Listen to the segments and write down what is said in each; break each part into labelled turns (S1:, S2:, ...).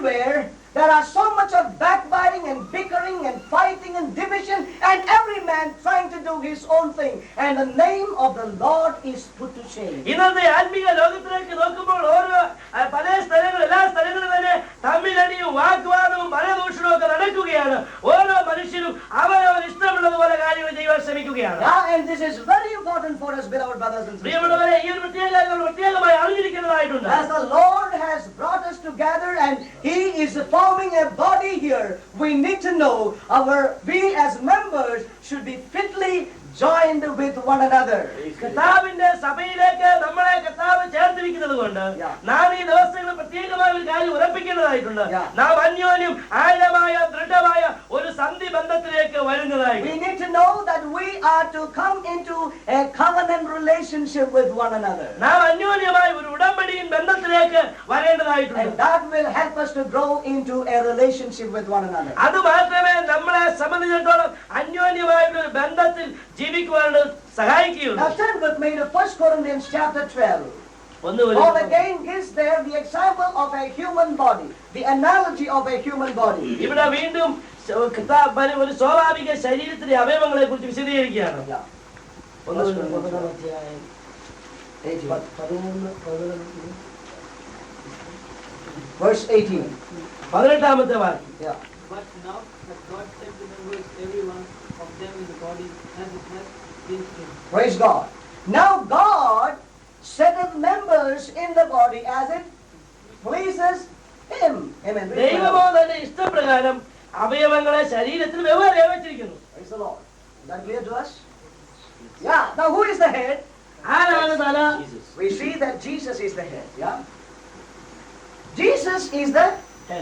S1: everywhere there are so much of backbiting and bickering and fighting and division, and every man trying to do his own thing, and the name of the Lord is put to shame.
S2: ഇന്നത്തെ ആത്മീയ ലോകത്തിലേക്ക് നോക്കുമ്പോൾ ഓരോ പല സ്ഥലങ്ങൾ എല്ലാ സ്ഥലങ്ങളും തന്നെ തമ്മിലടിയും വാഗ്വാദവും പരദൂഷണവും ഒക്കെ നടക്കുകയാണ്. ഓരോ മനുഷ്യരും അവരവർ ഇഷ്ടമുള്ളതുപോലെ കാര്യങ്ങൾ ചെയ്യാൻ ശ്രമിക്കുകയാണ്.
S1: And this is very important for us, beloved brothers and sisters.
S2: പ്രിയമുള്ളവരെ, ഈ ഒരു പ്രത്യേക കാര്യം നമ്മൾ പ്രത്യേകമായി അറിഞ്ഞിരിക്കുന്നതായിട്ടുണ്ട്.
S1: As the Lord has brought us together and He is forming a body here, we need to know we as members should be fitly joined with one another.
S2: കർത്താവിന്റെ സഭയിലേക്ക് നമ്മളെ കർത്താവ് ചേർത്തിരിക്കുന്നത് കൊണ്ട് നാം ഈ ദിവസങ്ങളിൽ പ്രത്യേകമായ ഒരു കാര്യം ഉറപ്പിക്കേണ്ടതായിട്ടുണ്ട്. നാം അന്യോന്യം ആഴമായ ദൃഢമായ ഒരു സന്ധി ബന്ധത്തിലേക്ക് വരുന്നതായി.
S1: We need to know that we are to come into a covenant relationship with one another.
S2: നാം അന്യോന്യമായ ഒരു ഉടമ്പടിயின் ബന്ധത്തിലേക്ക് വരേണ്ടതായിട്ടുണ്ട്.
S1: And that will help us to grow into a relationship with one another.
S2: അത് മാത്രമേ നമ്മളെ സംബന്ധിച്ചിടത്തോളം അന്യോന്യമായ ഒരു ബന്ധത്തിൽ ജീവിക്കുവാനുള്ള സഹായിക്കുകയുള്ളൂ.
S1: Now turn with me to 1 Corinthians chapter 12. Paul again gives there the example of a human body, the analogy of a human body.
S2: ഇവിടെ വീണ്ടും ഒരു സ്വാഭാവിക ശരീരത്തിലെ അവയവങ്ങളെ കുറിച്ച് വിശദീകരിക്കുകയാണ്.
S1: Verse 18.
S2: 18ാമത്തെ വാക്യം.
S3: But now that God set the members, every one of them in the body, as it has been in.
S1: Praise God. Now God setteth members in the body as it pleases Him. Amen.
S2: ദൈവമോ തന്റെ ഇഷ്ടപ്രകാരം അവയവങ്ങളെ ശരീരത്തിൽ വെവ്വേറെ വെച്ചിരിക്കുന്നു.
S1: Praise the Lord. Is that clear to us? Yeah. Now who is the head?
S2: ആരാണ് തല?
S1: We see that Jesus is the head. Yeah. Jesus is the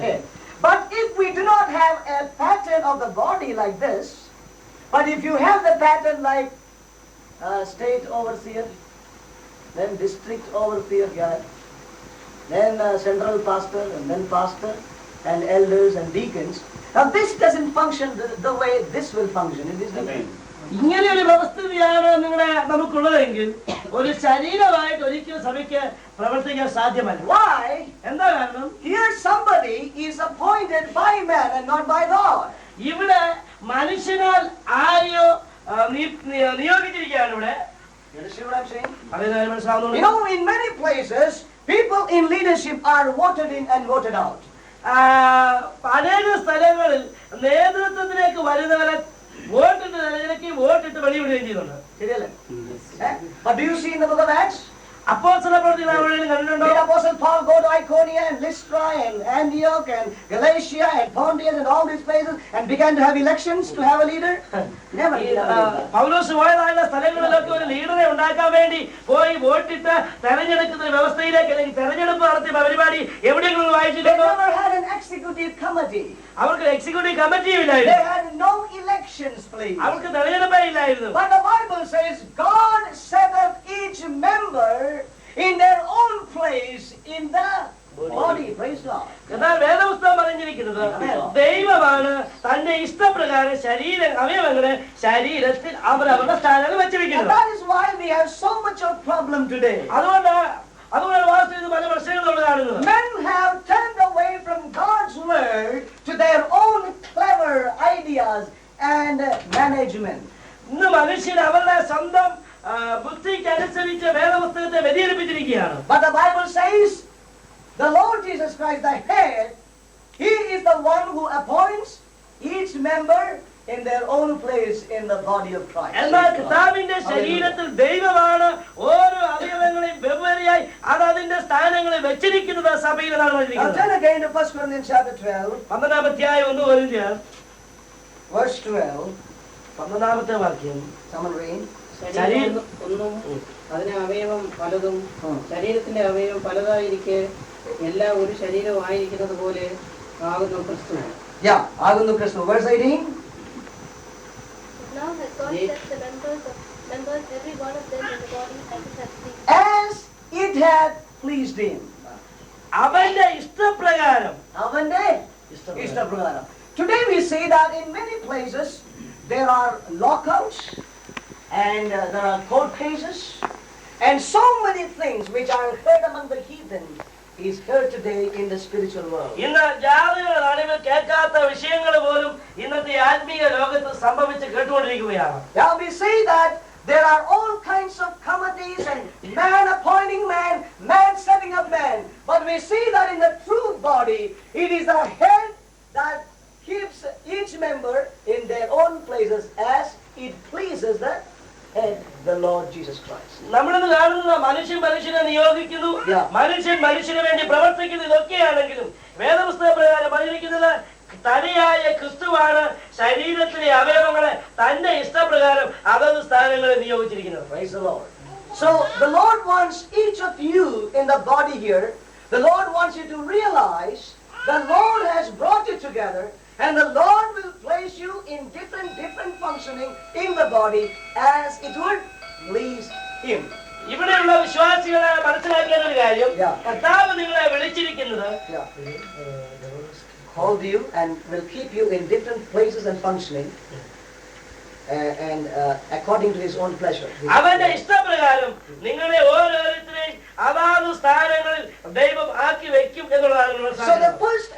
S1: head. But if we do not have a pattern of the body like this, but if you have the pattern like state overseer, then district overseer guy, then central pastor, and then pastor, and elders and deacons, now this doesn't function the way this will function. It is different.
S2: ഇങ്ങനെ ഒരു വ്യവസ്ഥിതിയാണ് നമുക്കുള്ളതെങ്കിൽ ഒരു ശരീരമായിട്ട് ഒരിക്കലും സഭയ്ക്ക് പ്രവർത്തിക്കാൻ സാധ്യമല്ല.
S1: Why?
S2: എന്താ കാരണം?
S1: Here somebody is appointed by man and not by God.
S2: ഇവിടെ മനുഷ്യനാൽ ആരെയോ നിയോഗിച്ചിരിക്കുകയാണ് ഇവിടെ.
S1: You understand what I'm saying?
S2: പറയുന്നത് മനസ്സിലാവുന്നുണ്ടോ?
S1: You know, in many places, people in leadership are voted in and voted out.
S2: അനേക സ്ഥലങ്ങളിൽ നേതൃത്വത്തിലേക്ക് വരുന്നവരെ വോട്ടിട്ട് നിലനിൽക്കുകയും വോട്ടിട്ട് വെളിവിടുകയും ചെയ്യുന്നുണ്ട്.
S1: But do you see in the book of Acts?
S2: അപ്പോസ്തല പ്രവൃത്തികൾ കണ്ടിട്ടുണ്ടോ?
S1: Did Apostle Paul go to Iconium and Lystra and Antioch and Galatia and Pontus and all these places and began to have elections to have a leader? Never.
S2: പൗലോസ് പോയതായുള്ള സ്ഥലങ്ങളിലൊക്കെ ഒരു ലീഡറെ ഉണ്ടാക്കാൻ വേണ്ടി പോയി വോട്ടിട്ട് തെരഞ്ഞെടുക്കുന്ന വ്യവസ്ഥയിലേക്ക് അല്ലെങ്കിൽ തെരഞ്ഞെടുപ്പ് നടത്തിയ പരിപാടി എവിടെയെങ്കിലും
S1: They
S2: വായിച്ചിട്ടുണ്ടോ?
S1: never had an executive committee.
S2: അവർക്ക് എക്സിക്യൂട്ടീവ് കമ്മിറ്റിയും ഇല്ലായിരുന്നു.
S1: They had no elections, please.
S2: അവർക്ക് തെരഞ്ഞെടുപ്പേ ഇല്ലായിരുന്നു.
S1: But the Bible says God set up each member in their own place in the body. Praise God.
S2: എന്നാൽ വേദപുസ്തകം പറഞ്ഞിരിക്കുന്നത് ദൈവമാണ് തന്റെ ഇഷ്ടപ്രകാരം അവയവങ്ങളെ ശരീരത്തിൽ അവരവരുടെ സ്ഥാനങ്ങൾ
S1: And
S2: വെച്ചിരിക്കുന്നത്.
S1: that is why we have so much of problem today.
S2: അതുകൊണ്ടാണ് വാസ്തവത്തിൽ പല പ്രശ്നങ്ങളും കാണുന്നത്.
S1: Men have turned away from God's word to their own clever ideas and management.
S2: ഇന്ന് മനുഷ്യർ അവരുടെ സ്വന്തം ബുദ്ധിക്ക് അനുസരിച്ച് വേദപുസ്തകത്തെ വ്യതിചലിപ്പിച്ചിരിക്കുകയാണ്.
S1: But the Bible says the Lord Jesus Christ, the head, He is the one who appoints each member in their own place in the body of Christ.
S2: എന്നാൽ കർത്താവിന്റെ ശരീരത്തിൽ ദൈവമാണ് ഓരോ അവയവങ്ങളെയും വെവ്വേറെയായി അതിന്റെ സ്ഥാനങ്ങളിൽ വെച്ചിരിക്കുന്നത് സഭയിൽ
S1: Now turn again to 1 Corinthians chapter 12.
S2: 12ാം അധ്യായം 1 കൊരിന്ത്യർ
S1: Verse 12.
S2: 12ാമത്തെ വാക്യം.
S1: Someone read.
S3: ശരീരം ഒന്നും അതിന് അവയവം പലതും ശരീരത്തിന്റെ അവയവം പലതായിരിക്കെ എല്ലാം ഒരു ശരീരമായിരിക്കുന്നത് പോലെ ആകുന്നു ക്രിസ്തു.
S1: Yeah, ആകുന്നു ക്രിസ്തു. Verse 18.
S4: Now has God set the members, every one of them in the body
S1: As it had pleased Him.
S2: അവന്റെ ഇഷ്ടപ്രകാരം.
S1: അവന്റെ ഇഷ്ടപ്രകാരം. Today we see that in many places there are lockouts and there are court cases and so many things which are heard among the heathen is heard today in the spiritual world.
S2: ഇന്ന് ജാതികളുടെ നടുവിൽ കേൾക്കാത്ത വിഷയങ്ങൾ പോലും ഇന്നത്തെ ആത്മീയ ലോകത്ത് സംഭവിച്ച് കേട്ടുകൊണ്ടിരിക്കുകയാണ്.
S1: Now we see that there are all kinds of committees and man appointing man, man setting up man. But we see that in the true body, it is the head that keeps each member in their own places as it pleases the head, the Lord Jesus Christ.
S2: നമ്മളിന്ന് കാണുന്നത് മനുഷ്യനെ നിയോഗിക്കുന്നു,
S1: Yeah.
S2: മനുഷ്യന് വേണ്ടി പ്രവർത്തിക്കുന്നു. ഇതൊക്കെയാണെങ്കിലും വേദപുസ്തക പ്രകാരം പറഞ്ഞിരിക്കുന്നത് തനിയായ ക്രിസ്തുവാണ് ശരീരത്തിലെ അവയവങ്ങളെ തന്റെ ഇഷ്ടപ്രകാരം അതത് സ്ഥാനങ്ങളിൽ നിയോഗിച്ചിരിക്കുന്നത്.
S1: Praise the Lord. So the Lord wants each of you in the body here, the Lord wants you to realize the Lord has brought you together, and the Lord will place you in different functioning in the body as it would please Him.
S2: ഇവിടെയുള്ള വിശ്വാസികളെ മനസ്സിലാക്കേണ്ട ഒരു കാര്യം,
S1: Yeah.
S2: കർത്താവ് നിങ്ങളെ വിളിച്ചിരിക്കുന്നത്
S1: Hold you and will keep you in different places and functioning and according to His own pleasure.
S2: അവന്റെ ഇഷ്ടപ്രകാരം നിങ്ങളെ ഓരോരുത്തരെയും അതാത് സ്ഥാനങ്ങളിൽ ദൈവം ആക്കി വെക്കും എന്നുള്ളതാണ് നമ്മൾ
S1: So the
S2: മനസ്സിലാക്കുന്നത്.
S1: first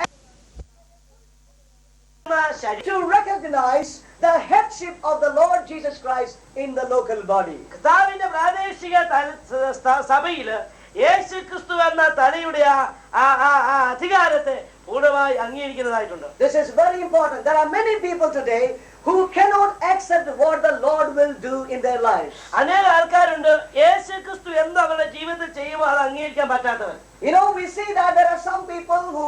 S1: to recognize the headship of the Lord Jesus Christ in the local body.
S2: കർത്താവിന്റെ പ്രാദേശിക സഭയില് യേശു ക്രിസ്തു എന്ന തലയുടെ ആ അധികാരത്തെ പൂർണ്ണമായി അംഗീകരിക്കുന്നതായിട്ടുണ്ട്.
S1: This is very important. There are many people today who cannot accept what the Lord will do in their lives.
S2: അനേക ആൾക്കാരുണ്ട് യേശു ക്രിസ്തു എന്ന് അവരുടെ ജീവിതത്തിൽ ചെയ്യുമ്പോൾ അത് അംഗീകരിക്കാൻ പറ്റാത്തവർ.
S1: You know, we see that there are some people who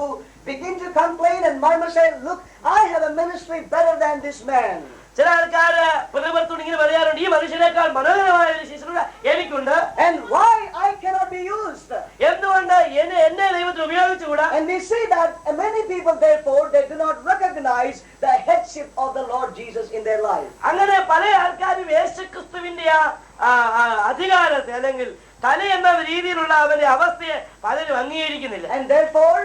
S1: begin to complain and murmur, say, look, I have a ministry better than this man.
S2: ചില ആൾക്കാര് പ്രതിപക്ഷത്തോട് ഇങ്ങനെ പറയാറുണ്ട്, ഈ മനുഷ്യനേക്കാൾ മനോഹരമായ ഒരു ശുശ്രൂഷ എനിക്കുണ്ട്.
S1: And why I cannot be used?
S2: എന്തുകൊണ്ട് എന്നെ ദൈവത്തിൽ ഉപയോഗിച്ചുകൂടാ?
S1: And we see that many people, therefore, they do not recognize the headship of the Lord Jesus in their life.
S2: അങ്ങനെ പല ആൾക്കാരും യേശുക്രിസ്തുവിന്റെ ആ അധികാരത്തെ അല്ലെങ്കിൽ തല എന്ന രീതിയിലുള്ള അവന്റെ അവസ്ഥയെ പലരും അംഗീകരിക്കുന്നില്ല.
S1: And therefore,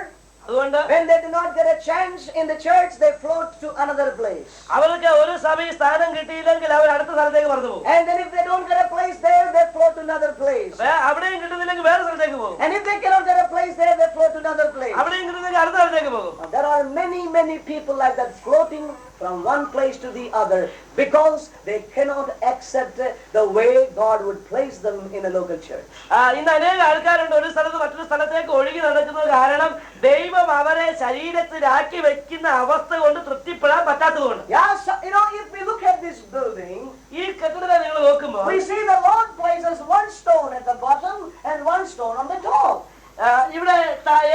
S2: അതുകൊണ്ട്
S1: when they do not get a chance in the church, they float to another place.
S2: അവർക്ക് ഒരു സഭയിൽ സ്ഥാനം കിട്ടിയില്ലെങ്കിൽ അവർ അടുത്ത സ്ഥലത്തേക്ക് പറഞ്ഞു പോകും.
S1: And then if they don't get a place there, they float to another place.
S2: അവിടെയും കിട്ടുന്നില്ലെങ്കിൽ വേറെ സ്ഥലത്തേക്ക് പോകും.
S1: And if they cannot get a place there, they float to another place.
S2: അവിടെയും കിട്ടുന്നെങ്കിൽ അടുത്ത സ്ഥലത്തേക്ക് പോകും.
S1: There are many people like that floating from one place to the other because they cannot accept the way God would place them in a local church.
S2: ഇന്ന് അനേക ആൾക്കാരുണ്ട് ഒരു സ്ഥലത്ത് മറ്റൊരു സ്ഥലത്തേക്ക് ഒഴുകി നടക്കുന്നത് കാരണം ദൈവം അവരെ ശരീരത്തിലാക്കി വെക്കുന്ന അവസ്ഥ കൊണ്ട് തൃപ്തിപ്പെടാൻ പറ്റാത്തതുകൊണ്ട്.
S1: Yeah, so, you know, if we look at this building,
S2: ഈ കെട്ടിടത്തെ നിങ്ങൾ നോക്കുമ്പോൾ
S1: we see the Lord places one stone at the bottom and one stone on the top.
S2: ഇവിടെ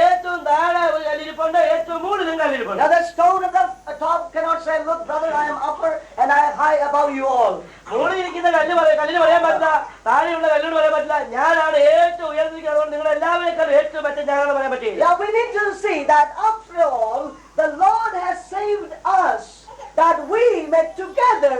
S2: ഏറ്റവും താഴെ ഒരു കല്ലിരിപ്പുണ്ട്, ഏറ്റവും മുകളിലും കല്ലിരിപ്പുണ്ട്.
S1: Now the stone at the top cannot say, look brother, I am upper and I am high above you all.
S2: മുകളിൽ ഇരിക്കുന്ന കല്ലിന് പറയാൻ പറ്റില്ല, താഴെയുള്ള കല്ലിന് പറയാൻ പറ്റില്ല, ഞാനാണ് ഏറ്റവും ഉയർന്നിരിക്കുന്നത്, അതുകൊണ്ട് നിങ്ങൾ എല്ലാവരെക്കാളും ഏറ്റവും പറ്റും ഞാനാണ് പറയാൻ പറ്റില്ല.
S1: Yeah, we need to see that after all, the Lord has saved us that we may together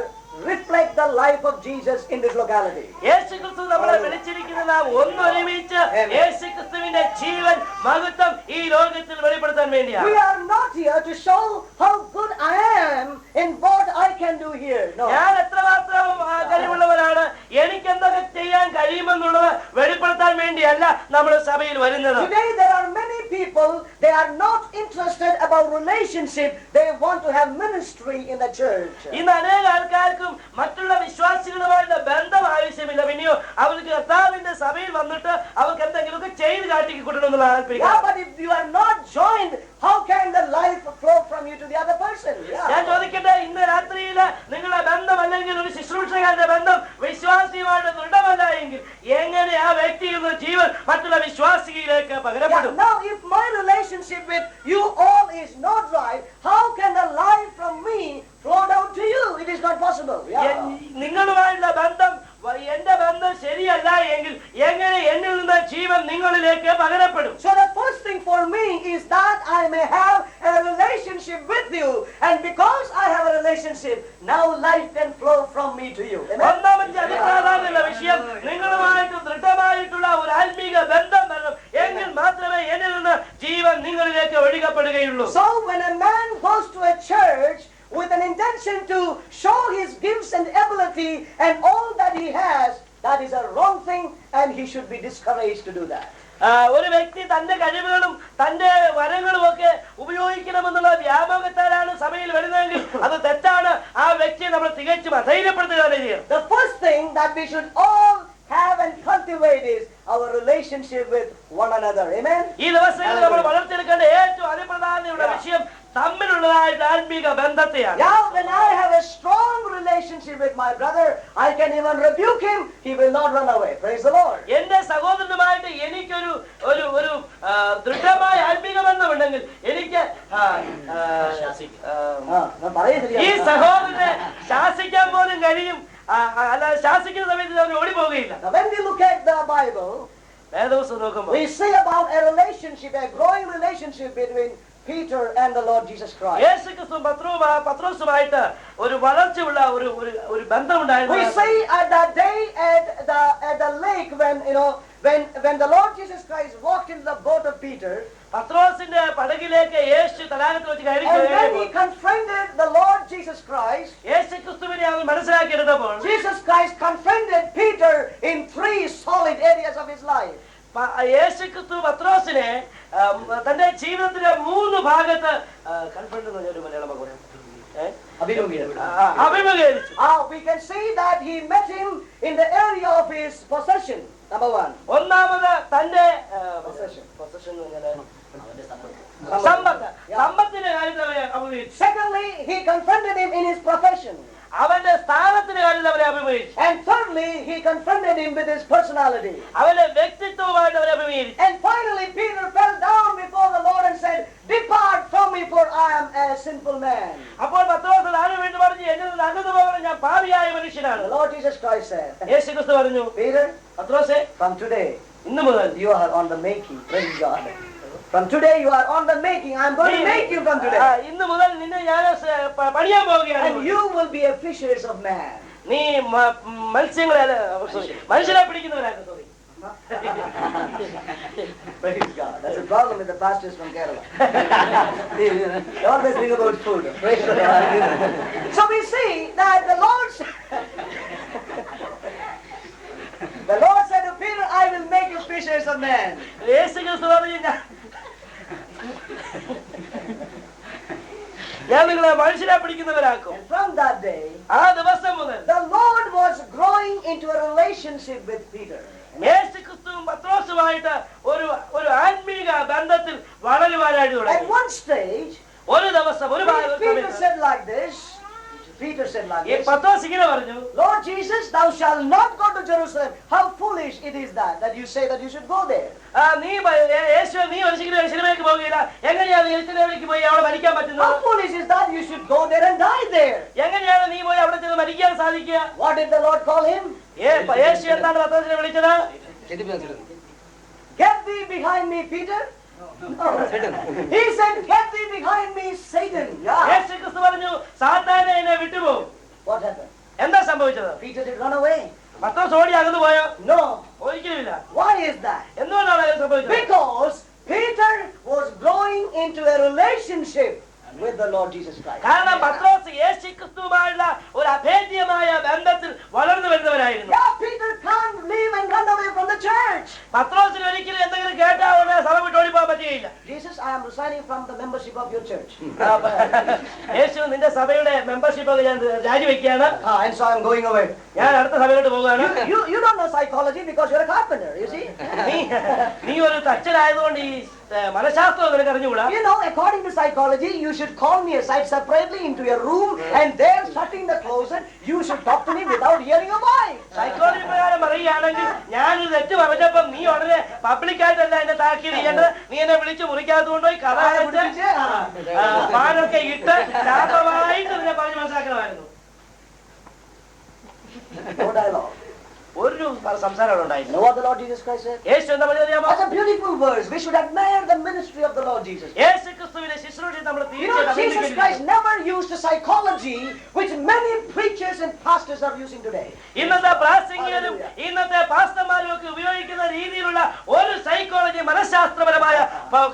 S1: reflect the life of Jesus in this locality.
S2: യേശുക്രിസ്തു നമ്മളെ വിളിച്ചിരിക്കുന്നത് നാം ഒന്നൊരുമിച്ച് യേശുക്രിസ്തുവിന്റെ ജീവൻ മഹത്വം ഈ ലോകത്തിൽ വെളിപ്പെടുത്താൻ വേണ്ടിയാണ്.
S1: We are not here to show how good I am in what I can do here. No.
S2: ഞാൻ എത്രമാത്രം കഴിവുള്ളവരാണ്, എനിക്ക് എന്തൊക്കെ ചെയ്യാൻ കഴിയുമെന്നുള്ളത് വെളിപ്പെടുത്താൻ വേണ്ടിയല്ല നമ്മൾ സഭയിൽ വരുന്നത്.
S1: Today there are many people, they are not interested about relationship, they want to have ministry in the church.
S2: ഇന്ന് അനേക ആൾക്കാർക്കും മറ്റുള്ള വിശ്വാസികളുമായുള്ള ബന്ധം ആവശ്യമില്ല, പിന്നെയോ അവർക്ക് കർത്താവിന്റെ സഭയിൽ വന്നിട്ട് അവർക്ക് എന്തെങ്കിലുമൊക്കെ ചെയ്ത് കാട്ടി കൊടുക്കണമെന്നുള്ള താല്പര്യം.
S1: Yeah, but if you are not joined, how can the life flow from you to the other person?
S2: ഞാൻ ചോദിക്കട്ടെ, ഇന്ന് രാത്രിയിൽ നിങ്ങളുടെ ബന്ധം അല്ലെങ്കിൽ ഒരു ശുശ്രൂഷകന്റെ ബന്ധം വിശ്വാസിയുമായിട്ട് ദൃഢമല്ല എങ്കിൽ എങ്ങനെ ആ വ്യക്തിയിൽ നിന്ന് ജീവൻ മറ്റുള്ള വിശ്വാസിയിലേക്ക് പകരപ്പെടും?
S1: Now if my relationship with you all is not right, how can the life from me flow down to you? It is not possible.
S2: നിങ്ങളുമായുള്ള ബന്ധം, എന്റെ ബന്ധം ശരിയല്ല എങ്കിൽ എങ്ങനെ എന്നിൽ നിന്ന് ജീവൻ നിങ്ങളിലേക്ക് പകരപ്പെടും?
S1: So the first thing for me is that I may have a relationship with you, and because I have a relationship, now life can flow from me to you.
S2: ഒന്നാമത്തെ അതിപ്രധാനമുള്ള വിഷയം, നിങ്ങളുമായിട്ട് ദൃഢമായിട്ടുള്ള ഒരു ആത്മീക ബന്ധം വരണം, എങ്കിൽ മാത്രമേ എന്നിൽ നിന്ന് ജീവൻ നിങ്ങളിലേക്ക് ഒഴുകപ്പെടുകയുള്ളൂ.
S1: So when a man goes to a church with an intention to show his gifts and ability and all that he has, that is a wrong thing and he should be discouraged to do that.
S2: ഒരു വ്യക്തി തന്റെ കഴിവുകളും തന്റെ വരങ്ങളും ഒക്കെ ഉപയോഗിക്കണമെന്നുള്ള വ്യാമോഹത്താലാണ് സഭയിൽ വരുന്നതെങ്കിൽ അത് തെറ്റാണ്. ആ വ്യക്തിയെ നമ്മൾ തികച്ചും അധൈര്യപ്പെടുത്തുകയാണ് ചെയ്യുക.
S1: The first thing that we should all have and cultivate is our relationship with one another. Amen.
S2: ഈ ദിവസങ്ങളിൽ നമ്മൾ വളർത്തിയെടുക്കേണ്ട ഏറ്റവും അതിപ്രധാനമുള്ള വിഷയം തമ്മിലുള്ളതായിട്ട് ആത്മീക ബന്ധത്തെയാണ്.
S1: Yeah, when I have a strong relationship with my brother, I can even rebuke him. He will not run away. Praise the Lord.
S2: എന്റെ സഹോദരനുമായിട്ട് എനിക്കൊരു ഒരു ഒരു ദൃഢമായ ആത്മീക ബന്ധമുണ്ടെങ്കിൽ എനിക്ക് ഈ സഹോദരനെ ശാസിക്കാൻ പോലും കഴിയും. അല്ലാതെ ശാസിക്കുന്ന സമയത്ത് അവർ ഓടിപ്പോവുകയില്ല.
S1: When we look at the Bible,
S2: വേദപുസ്തകം നോക്കുമ്പോൾ
S1: we see about a relationship, a growing relationship between Peter and the Lord Jesus Christ.
S2: യേശുക്രിസ്തുവും പത്രോസുമായിട്ട് ഒരു വളർച്ചയുള്ള ഒരു ബന്ധമുണ്ടായിരുന്നു.
S1: We see at that day at the lake when the Lord Jesus Christ walked in the boat of Peter.
S2: പത്രോസിന്റെ പടകിലേക്ക് യേശു തടാകത്തിൽ വെച്ച് കയറി.
S1: And when he confronted the Lord Jesus Christ,
S2: യേശുക്രിസ്തുവിനെ അവൻ മനസ്സിലാക്കിയെടുത്തപ്പോൾ
S1: Jesus Christ confronted Peter in 3 solid areas of his life.
S2: യേശുക്രിസ്തു പത്രോസിനെ തന്റെ ജീവിതത്തിന്റെ 3 ഭാഗത്ത് അഭിമുഖീകരിച്ചു.
S1: We can see that he met him in the area of his possession. Number 1.
S2: ഒന്നാമത് തന്റെ സമ്പത്തിന്റെ കാര്യത്തിൽ അവരെ അഭിമുഖീകരിച്ചു.
S1: Secondly, he confronted him in his profession.
S2: അവന്റെ സ്ഥാനത്തിന്റെ കാര്യത്തിൽ അവരെ അഭിമുഖീകരിച്ചു.
S1: And thirdly, he confronted him with his personality.
S2: അവന്റെ വ്യക്തിത്വവുമായിട്ട് അവരെ അഭിമുഖീകരിച്ചു.
S1: And finally, Peter fell down before the Lord and said, "Depart from me, for I am a sinful man."
S2: അപ്പോൾ പത്രോസ് താഴെ വീണ്ടും പറഞ്ഞു, എന്നിൽ നിന്ന് അകന്നു പോകണം, ഞാൻ പാപിയായ മനുഷ്യനാണ്.
S1: The Lord Jesus Christ said,
S2: യേശുക്രിസ്തു പറഞ്ഞു,
S1: Peter,
S2: പത്രോസേ,
S1: from today,
S2: ഇന്നു മുതൽ
S1: you are on the making. Praise God. From today you are on the making. I am going to make you from today.
S2: ഇന്നു മുതൽ നിന്നെ ഞാൻ പണിയാൻ പോവുകയാണ്.
S1: And you will be a fishers of man.
S2: നീ മനുഷ്യരെ പിടിക്കുന്നവരാണ്.
S1: Praise God. That's a problem with the pastors from Kerala. They always think about food. Praise the Lord. So we see that the Lord said to Peter, "I will make you fishers of men."
S2: യേശുക്രിസ്തു പറഞ്ഞു, ഞാൻ നിങ്ങളെ മനുഷ്യരെ പിടിക്കുന്നവരാക്കും.
S1: And from that day,
S2: ആ ദിവസം മുതൽ
S1: the Lord was growing into a relationship with Peter.
S2: യേശുക്രിസ്തുവും പത്രോസുമായിട്ട് ഒരു ആത്മീക ബന്ധത്തിൽ വളരുവാനായിട്ട്
S1: At
S2: തുടങ്ങി.
S1: one stage,
S2: ഒരു ദിവസം ഒരു
S1: Peter said like this. Peter said like this.
S2: പത്രോസ് ഇങ്ങനെ പറഞ്ഞു,
S1: Lord Jesus, thou shalt not go to Jerusalem. How foolish it is that you say that you should go there.
S2: നീ ഒരിക്കലും യെരൂശലേമിലേക്ക് പോവുകയില്ല. എങ്ങനെയാണ് യെരൂശലേമിലേക്ക് പോയി അവിടെ മരിക്കാൻ പറ്റുന്നത്?
S1: How foolish is that you should go there and die there.
S2: എങ്ങനെയാണ് നീ പോയി അവിടെ ചെന്ന് മരിക്കാൻ സാധിക്കുക?
S1: What did the Lord call him?
S2: യേശു എന്താണ് പത്രോസിനെ വിളിച്ചത്?
S1: Get thee behind me, Peter. No. He said, "Get thee behind me, Satan." Yeah.
S2: യേശുക്രിസ്തു പറഞ്ഞു, സാത്താനെ എന്നെ വിട്ടുപോ.
S1: What happened?
S2: എന്താ സംഭവിച്ചത്?
S1: Peter did run away.
S2: പത്രോസ് ഓടി അകന്നു പോയോ?
S1: No.
S2: ഒരിക്കലുമില്ല.
S1: Why is that?
S2: എന്തുകൊണ്ടാണ് അത് സംഭവിച്ചത്?
S1: Because Peter was growing into a relationship with the Lord Jesus Christ.
S2: കാരണം പത്രോസ് യേശുക്രിസ്തുവുമായുള്ള ഒരു അഭേദ്യമായ ബന്ധത്തിൽ വളർന്നു വരുന്നവരായിരുന്നു.
S1: Yeah, Peter can't leave and run away from the church.
S2: പത്രോസിന് ഒരിക്കലും എന്തെങ്കിലും കേട്ടാ ഉടനെ സഭ വിട്ട് ഓടിപ്പോകാൻ പറ്റുകയില്ല.
S1: Jesus, I am resigning from the membership of your church.
S2: യേശു നിന്റെ സഭയുടെ മെമ്പർഷിപ്പ് ഒക്കെ ഞാൻ രാജിവെക്കുകയാണ്.
S1: And so I am going away.
S2: ഞാൻ അടുത്ത സഭയിലോട്ട് പോവുകയാണ്.
S1: You don't know psychology because you're a carpenter, you see.
S2: നീ ഒരു തച്ചനായതുകൊണ്ട് ഈ മനഃശാസ്ത്രം നിനക്ക് അറിഞ്ഞുകൂടാ.
S1: You know, according to psychology, you should call me aside separately into your room, and there, shutting the closet, you should talk to me without hearing a voice.
S2: Psychology പ്രകാരം പറയുകയാണെങ്കിൽ ഞാനൊരു തെറ്റ് പറഞ്ഞപ്പം നീ ഉടനെ പബ്ലിക്കായിട്ടല്ല എന്നെ താക്കീത് ചെയ്യേണ്ടത്. നീ എന്നെ വിളിച്ച് മുറിക്കാത്തത് കൊണ്ടുപോയി കഥ പാനൊക്കെ ഇട്ട് ശാപമായിട്ട് നിന്നെ പറഞ്ഞ് മനസ്സിലാക്കണമായിരുന്നു.
S1: No dialogue.
S2: ഒരു സംസാരം അവിടെ ഉണ്ടായില്ല.
S1: Know what the Lord Jesus Christ said?
S2: യേശു എന്താ പറഞ്ഞറിയാമോ?
S1: That's a beautiful verse. We should admire the ministry of the Lord Jesus.
S2: യേശുക്രിസ്തുവിന്റെ ശുശ്രൂഷയെ നമ്മൾ
S1: You know, Jesus Christ never used a psychology which many preachers and pastors are using today.
S2: ഇന്നത്തെ പ്രാസംഗികരും ഇന്നത്തെ പാസ്റ്റർമാരും ഒക്കെ ഉപയോഗിക്കുന്ന രീതിയിലുള്ള ഒരു സൈക്കോളജി മനഃശാസ്ത്രപരമായ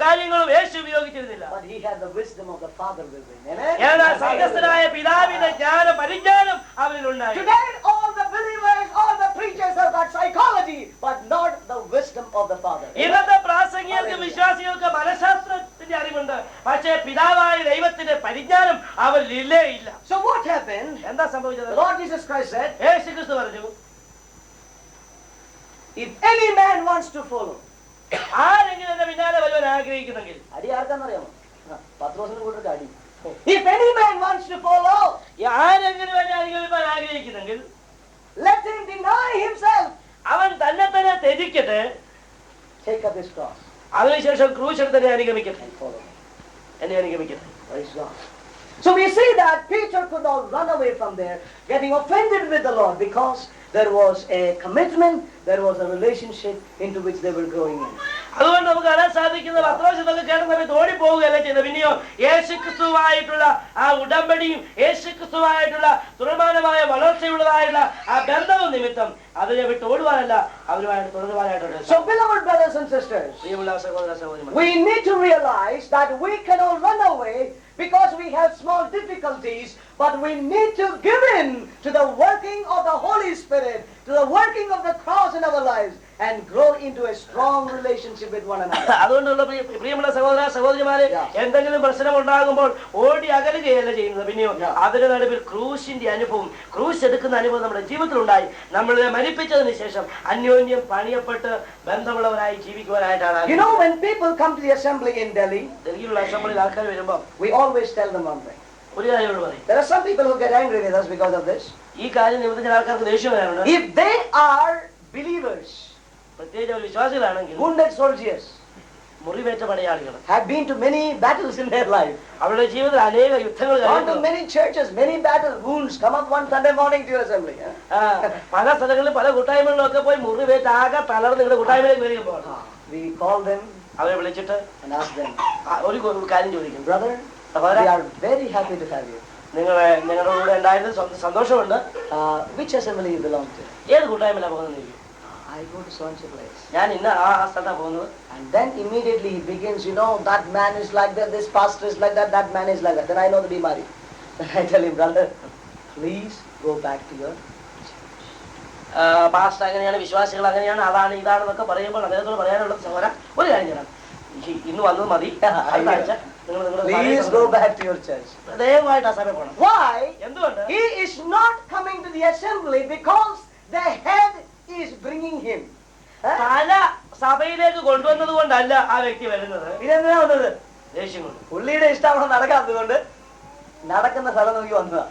S2: കാര്യങ്ങളും യേശു ഉപയോഗിച്ചിരുന്നില്ല.
S1: But he had the wisdom of the Father with him. Amen.
S2: എന്നാൽ സ്വർഗ്ഗസ്ഥനായ പിതാവിന്റെ പരിജ്ഞാനം അവനിലുണ്ടായി.
S1: Today all the believers, all the preachers have got psychology, but not the wisdom of the Father.
S2: ഇന്നത്തെ പരിജ്ഞാനം അവരിലില്ലേ ഇല്ല.
S1: So what happened?
S2: എന്താ സംഭവിച്ചത്?
S1: The Lord Jesus Christ said,
S2: യേശുക്രിസ്തു പറഞ്ഞു,
S1: if any man wants to follow,
S2: ആരെങ്കിലും എന്റെ പിന്നാലെ വരുവാൻ ആഗ്രഹിക്കുന്നെങ്കിൽ,
S1: അടി ആർക്കാന്നറിയാമോ? പത്രോസിന് കൂട്ടർക്ക് അടി. If any man wants to follow,
S2: ആരെങ്കിലും എന്നെ അനുഗമിക്കാൻ ആഗ്രഹിക്കുന്നെങ്കിൽ,
S1: let him deny himself,
S2: അവൻ തന്നെ തന്നെ ത്യജിക്കട്ടെ,
S1: take up his cross
S2: അതിനുശേഷം ക്രൂശ് എടുത്ത് എന്നെ അനുഗമിക്കട്ടെ,
S1: and follow me.
S2: എന്നെ അനുഗമിക്കട്ടെ.
S1: Praise God. So we see that Peter could not run away from there, getting offended with the Lord, because there was a commitment, there was a relationship into which they were growing in.
S2: അതുകൊണ്ട് നമുക്ക് അറിയാൻ സാധിക്കുന്ന പത്രോസിനൊക്കെ കേട്ട സമയത്ത് ഓടിപ്പോവുകയല്ല ചെയ്തത്. പിന്നെയോ യേശുക്രിസ്തുവായിട്ടുള്ള ആ ഉടമ്പടിയും യേശുക്രിസ്തുവായിട്ടുള്ള തുറമാനമായ വളർച്ചയുള്ളതായുള്ള ആ ബന്ധവും നിമിത്തം അതിനെ വിട്ട് ഓടുവാനല്ല, അവരുമായിട്ട് തുടരുവാനായിട്ടുണ്ട്.
S1: So beloved brothers and sisters,
S2: പ്രിയമുള്ള സഹോദര സഹോദരിമാർ,
S1: we need to realize that we cannot run away because we have small difficulties, but we need to give in to the working of the Holy Spirit, to the working of the cross in our lives, and grow into a strong relationship with one another.
S2: അതുകൊണ്ടുള്ള പ്രിയമുള്ള സഹോദര സഹോദരിമാരെ, എന്തെങ്കിലും പ്രശ്നം ഉണ്ടാകുമ്പോൾ ഓടി അകലുകയല്ല ചെയ്യുന്നത്. പിന്നെയോ അതിന് നടുവിൽ ക്രൂശിന്റെ അനുഭവം, ക്രൂശ് എടുക്കുന്ന അനുഭവം നമ്മുടെ ജീവിതത്തിൽ ഉണ്ടായി നമ്മളെ മരിപ്പിച്ചതിന് ശേഷം അന്യോന്യം പണിയപ്പെട്ട് ബന്ധമുള്ളവരായി ജീവിക്കുവാനായിട്ടാണ്.
S1: You know, when people come to the assembly in Delhi,
S2: ഡൽഹിയിലുള്ള അസംബ്ലിയിൽ ആൾക്കാർ വരുമ്പോൾ
S1: we always tell them one thing.
S2: ഒരു കാര്യങ്ങൾ പറയും.
S1: There are some people who get angry with us because of this.
S2: ഈ കാര്യം നിമിത്തം ചില ആൾക്കാർക്ക് ദേഷ്യം വരാനുണ്ട്.
S1: If they are believers,
S2: പ്രത്യേകിച്ച് അവർ വിശ്വാസികളാണെങ്കിൽ,
S1: wounded soldiers,
S2: മുറിവേറ്റ പടയാളികൾ,
S1: have been to many battles in their life,
S2: അവരുടെ ജീവിതത്തിൽ അനേക യുദ്ധങ്ങൾ
S1: gone to
S2: കഴിഞ്ഞു,
S1: many churches, many battles, wounds, come up one Sunday morning to your assembly.
S2: പല സ്ഥലങ്ങളിലും പല കൂട്ടായ്മകളിലൊക്കെ പോയി മുറിവേറ്റ് ആകെ തളർന്ന് നിങ്ങളുടെ കൂട്ടായ്മയിലേക്ക് വരികപ്പോൾ
S1: We call them
S2: അവരെ വിളിച്ചിട്ട്
S1: and ask them,
S2: ഒരു കാര്യം ചോദിക്കും.
S1: brother, we are very happy to have you.
S2: ഞങ്ങളുടെ കൂടെ ഉണ്ടായിരുന്നത് സന്തോഷമുണ്ട്.
S1: Which assembly you belong to?
S2: ഏത് കൂട്ടായ്മയിലാണ് പോകുന്നത്?
S1: I go to so-and-so place.
S2: ഞാൻ ഇന്ന ആ സ്ഥലത്താണ് പോകുന്നത്.
S1: And then immediately he begins, you know, that man is like that, this pastor is like that, that man is like that. Then I know the Bimari. Then I tell him, brother, please go back to your
S2: pastor അങ്ങനെയാണ്, വിശ്വാസികൾ അങ്ങനെയാണ്, അതാണ് ഇതാണെന്നൊക്കെ പറയുമ്പോൾ അദ്ദേഹത്തോട് പറയാനുള്ള സഹോദര ഒരു കാര്യം ചെയ്യണം. ഇന്ന് വന്നത് മതി, അടുത്ത ആഴ്ച
S1: please go back to your church.
S2: ദയവായിട്ട് ആ സഭയിൽ പോകണം.
S1: Why?
S2: എന്തുകൊണ്ട്?
S1: He is not coming to the assembly because the head is bringing him.
S2: തല സഭയിലേക്ക് കൊണ്ടുവന്നത് കൊണ്ടല്ല ആ വ്യക്തി വരുന്നത്.
S1: ഇതെന്തിനാ വന്നത്?
S2: ദേഷ്യം കൊണ്ട്.
S1: പുള്ളിയുടെ ഇഷ്ടം അവിടെ നടക്കാത്തതുകൊണ്ട് നടക്കുന്ന സ്ഥലം നോക്കി വന്നതാ.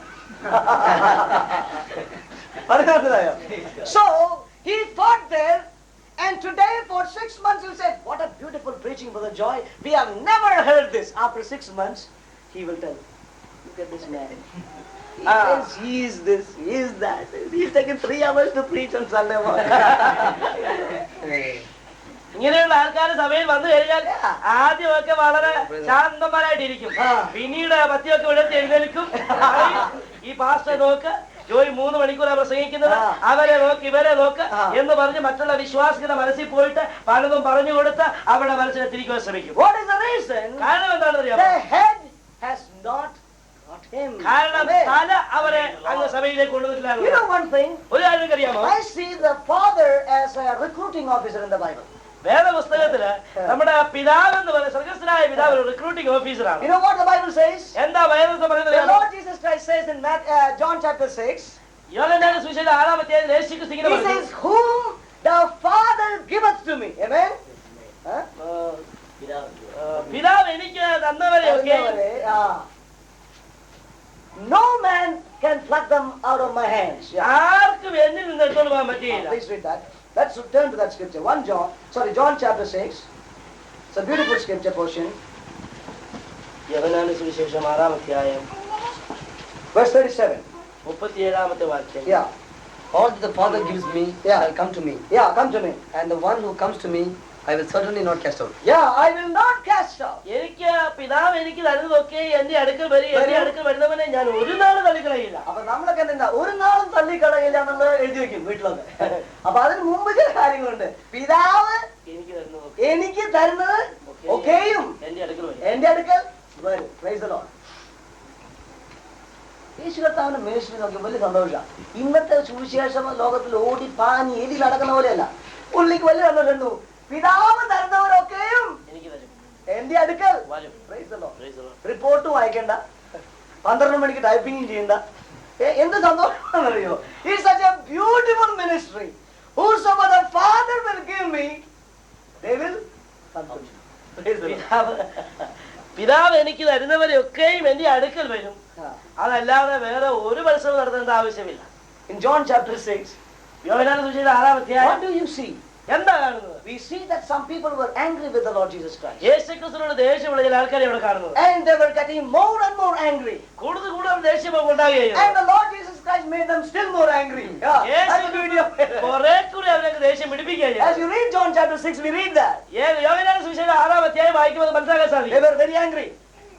S1: So he fought there, and today for 6 months he said, what a beautiful preaching, Brother Joy, we have never heard this. After 6 months he will tell, look at this man, he says he is this, he is that, he's taken 3 hours to preach on Sunday morning.
S2: ഇങ്ങനെയുള്ള ആൾക്കാർ സഭയിൽ വന്നു കഴിഞ്ഞാൽ ആദ്യമൊക്കെ വളരെ ശാന്തന്മാരായിട്ടിരിക്കും. പിന്നീട് പത്തിയൊക്കെ വിടത്തി എഴുന്നേൽക്കും. ഈ പാസ്റ്റർ നോക്ക്, ജോയി 3 മണിക്കൂറാണ് പ്രസംഗിക്കുന്നത്, അവരെ നോക്ക് ഇവരെ നോക്ക് എന്ന് പറഞ്ഞ് മറ്റുള്ള വിശ്വാസികളുടെ മനസ്സിൽ പോയിട്ട് പലതും പറഞ്ഞു കൊടുത്ത് അവരുടെ മനസ്സിനെ തിരിക്കുവാൻ ശ്രമിക്കും.
S1: What is the reason?
S2: കാരണം എന്താണെന്ന് അറിയാമോ?
S1: The head has not got him.
S2: കാരണം തല അവരെ അങ്ങ് സഭയിലേക്ക് കൊണ്ടുവന്നിട്ടില്ല.
S1: You know one thing?
S2: ഒരു കാര്യം അറിയാമോ?
S1: I see the father as a recruiting officer in the Bible.
S2: വേദപുസ്തകത്തില് നമ്മുടെ പിതാവ് എന്ന് പറയുന്ന സ്വർഗ്ഗസ്ഥനായ പിതാവ് ഒരു റിക്രൂട്ടിംഗ് ഓഫീസറാണ്.
S1: You know what the Bible says?
S2: എന്താ വേദപുസ്തകം പറയുന്നത്?
S1: The Lord Jesus Christ says in John chapter 6,
S2: യോഹന്നാന്റെ സുവിശേഷം 6-ാം അധ്യായത്തിൽ യേശുക്രിസ്തു ഇങ്ങനെ
S1: he
S2: പറഞ്ഞു,
S1: says, whom the Father giveth to me. Amen?
S2: പിതാവ് എനിക്ക് തന്നവരെയൊക്കെ
S1: no man can pluck them out of my hands.
S2: ആർക്കും എന്നിൽ നിന്ന് എടുത്തോണ്ട് പോകാൻ പറ്റുകയില്ല.
S1: Please read that. Let's turn to that scripture. John chapter 6. It's a beautiful scripture portion.
S2: യോഹന്നാന്റെ സുവിശേഷം 6-ാം അധ്യായം
S1: Verse 37.
S2: 37-ാമത്തെ വാക്യം.
S1: Yeah.
S3: All that the Father gives me shall come to me.
S1: Yeah, come to me.
S3: And the one who comes to me, I will certainly not cast out.
S1: Yeah, I will not cast out.
S2: എനിക്ക് പിതാവ് എനിക്ക് തരുന്നതൊക്കെ എന്റെ അടുക്കൽ വരും, എന്റെ അടുക്കൽ വരുന്നവനെ ഞാൻ ഒരു നാൾ തള്ളിക്കളയില്ല.
S1: അപ്പൊ നമ്മളൊക്കെ എന്താ ഒരു നാളും തള്ളിക്കളയില്ല എന്നുള്ളത് എഴുതി വെക്കും വീട്ടിലൊക്കെ. അപ്പൊ അതിന് മുമ്പ് ചില കാര്യങ്ങളുണ്ട്. പിതാവ് എനിക്ക് തരുന്നത് ഒക്കെയും
S2: എന്റെ അടുക്കൽ വരും.
S1: എന്റെ അടുക്കൽ വരും. Praise the Lord. യേശു കർത്താവിന്റെ മിനിസ്ട്രി നോക്കിയപ്പോൾ വലിയ സന്തോഷമാണ്. ഇന്നത്തെ സുവിശേഷം ലോകത്തിൽ ഓടി പാഞ്ഞ് എലി നടക്കുന്ന പോലെയല്ല. പുള്ളിക്ക് വലിയ സന്തോഷം. പിതാവ് തരുന്നവരൊക്കെയും
S2: എനിക്ക് തരും,
S1: എന്റെ അടുക്കൽ
S2: വരും.
S1: റിപ്പോർട്ട് വായിക്കണ്ട, 12 മണിക്ക് ടൈപ്പിംഗ് ചെയ്യണ്ട. എന്ത് സന്തോഷമാണെന്നറിയോ? It's such a beautiful ministry. Whosoever the Father will give me, they will come to me. Praise the Lord.
S2: പിതാവ് എനിക്ക് തരുന്നവരെയൊക്കെയും എന്റെ അടുക്കൽ വരും. അതല്ലാതെ വേറെ ഒരു മത്സരം നടത്തേണ്ട ആവശ്യമില്ല.
S1: In John chapter 6,
S2: യോഹന്നാന്റെ സുവിശേഷം 6-ാം അധ്യായം
S1: what do you see?
S2: എന്താ കാണുന്നത്?
S1: We see that some people were angry with the Lord Jesus Christ.
S2: യേശുക്രിസ്തുവിനോട് ദേഷ്യമുള്ള ചില ആൾക്കാരെ ഇവിടെ കാണുന്നത്.
S1: And they were getting more and more angry.
S2: കൂടുതൽ കൂടുതൽ ദേഷ്യം ഉണ്ടാകുകയാണ്.
S1: And the Lord Jesus Christ made them still more angry.
S2: കുറെ കൂടി അവർക്ക് ദേഷ്യം പിടിപ്പിക്കുകയാണ്.
S1: As you read John chapter 6, we read that.
S2: യോഹന്നാന്റെ സുവിശേഷം 6-ാം അധ്യായം വായിക്കുമ്പോൾ മനസ്സിലാക്കാൻ
S1: They
S2: സാധിക്കും.
S1: were very angry.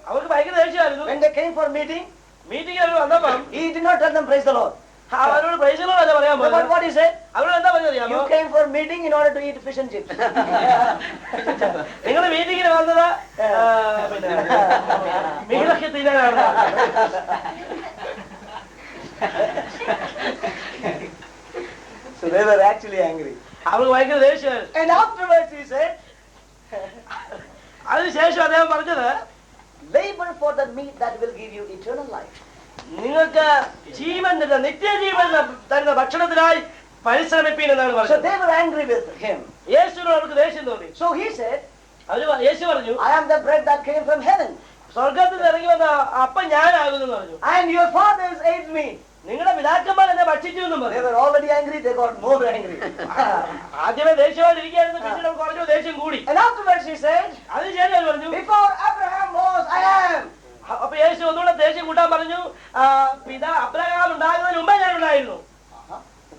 S2: അവർക്ക് ഭയങ്കര ദേഷ്യമായിരുന്നു.
S1: When they came for meeting,
S2: meeting അവർ വന്നപ്പം
S1: he did not tell them praise the Lord.
S2: അവരോട് പ്രൈസിലോ എന്താ പറയാൻ
S1: But what he said?
S2: അവരോട് എന്താ പറഞ്ഞറിയാമോ?
S1: You came for meeting in order to eat fish and chips.
S2: നിങ്ങൾ മീറ്റിംഗിന് വന്നത് മീനൊക്കെ തിന്നാനാണ്.
S1: So they were actually angry.
S2: അവർക്ക് ഭയങ്കര ദേഷ്യമായിരുന്നു.
S1: And afterwards he said,
S2: അതിനുശേഷം അദ്ദേഹം പറഞ്ഞത്,
S1: labor for the meat that will give you eternal life.
S2: നിങ്ങൾക്ക് ജീവൻ തരുന്ന നിത്യജീവൻ തരുന്ന ഭക്ഷണത്തിനായി പരിശ്രമിപ്പീൻ എന്നാണ്
S1: So
S2: പറഞ്ഞത്.
S1: they were angry with him.
S2: യേശുവിനോട് അവർക്ക് ദേഷ്യം തോന്നി.
S1: So he said,
S2: യേശു പറഞ്ഞു,
S1: I am the bread that came from heaven.
S2: സ്വർഗത്തിൽ നിന്ന് ഇറങ്ങി വന്ന അപ്പം ഞാനാകുന്നു പറഞ്ഞു.
S1: And your fathers ate me.
S2: നിങ്ങളുടെ പിതാക്കന്മാർ എന്നെ ഭക്ഷിച്ചു എന്നും
S1: They
S2: പറഞ്ഞു.
S1: were already angry, they got more angry.
S2: ആദ്യമേ ദേഷ്യമായിട്ടിരിക്കുകയായിരുന്നു, പിന്നീട് കുറഞ്ഞു ദേഷ്യം കൂടി.
S1: And afterwards he said,
S2: അതിനുശേഷം അവർ പറഞ്ഞു,
S1: before Abraham was, I am.
S2: അപ്പൊ യേശു ഒന്നുകൂടെ ദേഷ്യം കൂട്ടാൻ പറഞ്ഞു, അബ്രഹാം ഉണ്ടാകുന്നതിന് മുമ്പേ ഞാൻ ഉണ്ടായിരുന്നു.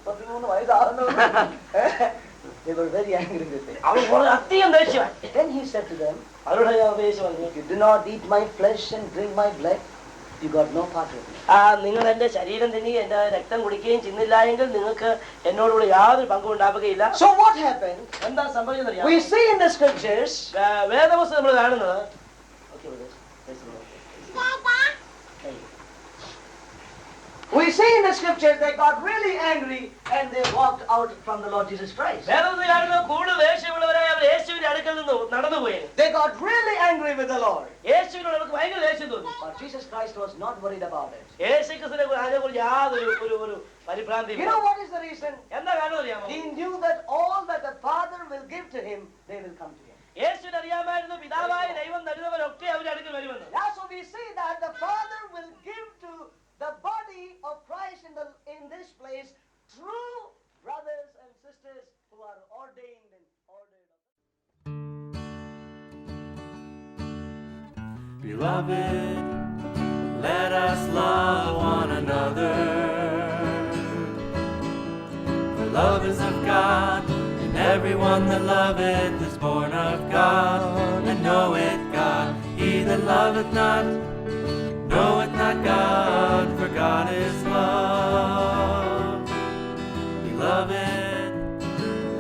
S1: 33 വയസ്സാകുന്നു. They were very angry with him.
S2: അവർ അധികം ദേഷ്യമായി.
S1: Then he said to them,
S2: അവരോട് യേശു പറഞ്ഞു,
S1: if you do not eat my flesh and drink my blood, you got no part with me.
S2: നിങ്ങൾ എന്റെ ശരീരം തിന്നി എന്റെ രക്തം കുടിക്കുകയും ചെയ്യുന്നില്ല എങ്കിൽ നിങ്ങൾക്ക് എന്നോടുകൂടി യാതൊരു പങ്കും ഉണ്ടാവുകയില്ല.
S1: So what happened?
S2: എന്താ സംഭവിച്ചത്?
S1: We see in the scriptures,
S2: വേദപുസ്തകം നമ്മൾ കാണുന്നത്,
S1: we see in the scriptures they got really angry and they walked out from the Lord Jesus Christ.
S2: വേദപുസ്തകം കാണുന്നത് കൂടുതൽ ദേഷ്യമുള്ളവരായി അവർ യേശുവിന്റെ അടുക്കൽ നിന്ന് നടന്നുപോയി.
S1: They got really angry with the Lord.
S2: യേശുവിനോട് അവർക്ക് ഭയങ്കര ദേഷ്യം തോന്നി.
S1: But Jesus Christ was not worried about it.
S2: യേശുക്രിസ്തുവിനെ അതിനെക്കുറിച്ച് യാതൊരു ഒരു പരിഭ്രാന്തിയും.
S1: You know what is the reason?
S2: എന്താ കാരണം അറിയാമോ?
S1: He knew that all that the Father will give to him, they will come to him.
S2: യേശുവിന് അറിയാമായിരുന്നു പിതാവായ ദൈവം തരുന്നവരൊക്കെ അവരുടെ അടുക്കൽ വരുമെന്ന്.
S1: Yeah, so we see that the Father will give to the body of Christ in this place true brothers and sisters who are ordained and ordered.
S5: Beloved, let us love one another. For love is of God, and everyone that loveth is born of God, and knoweth God. He that loveth not, knoweth not God, for God is love. Beloved,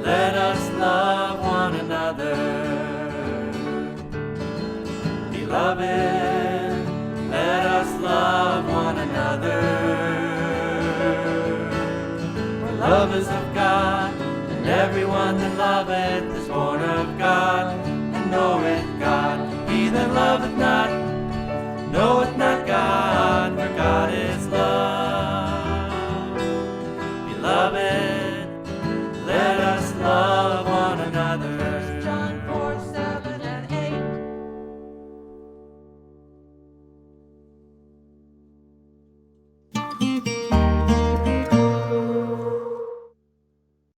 S5: let us love one another. Beloved, let us love one another. For love is of God, and everyone that loveth is born of God,